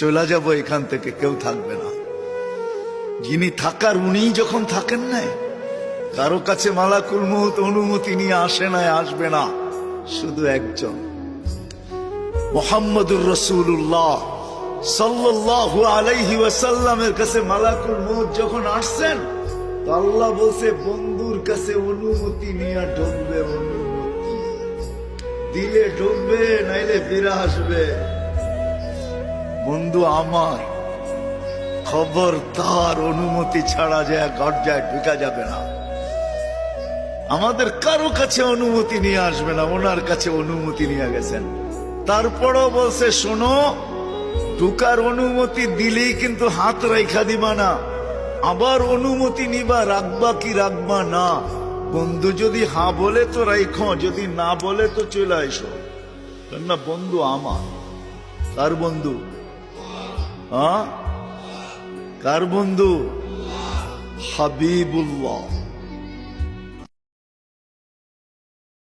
চলে যাব এখান থেকে, কেউ থাকবে না। যিনি থাকার উনিই যখন থাকেন না, কারো কাছে মালাকুল মউত অনুমতি নিয়ে আসে না, আসবে না। শুধু একজন মুহাম্মদুর রাসূলুল্লাহ সাল্লাল্লাহু আলাইহি ওয়াসাল্লামের কাছে মালাকুল মউত যখন আসছেন, তো আল্লাহ বলছে বন্ধুর কাছে অনুমতি নিয়ে ঢুকবে। অনুমতি দিলে ঢুকবে, নাইলে ফিরে আসবে। বন্ধু আমার, খবরদার অনুমতি ছাড়া যায় গর্জায় ঢুকা যাবে না। আমাদের কারো কাছে অনুমতি নিয়ে আসবে না, ওনার কাছে অনুমতি নিয়ে গেছেন। তারপরও বলছে শোনো, ঢুকার অনুমতি দিলেই কিন্তু হাত রাইখা দিবা না, আবার অনুমতি নিবা, রাখবা কি রাখবা না। বন্ধু যদি হ্যাঁ বলে তো রাইখো, যদি না বলে তো চলে আইসো। না বন্ধু আমার। কার বন্ধু? কার বন্ধু? হাবিবুল্লাহ।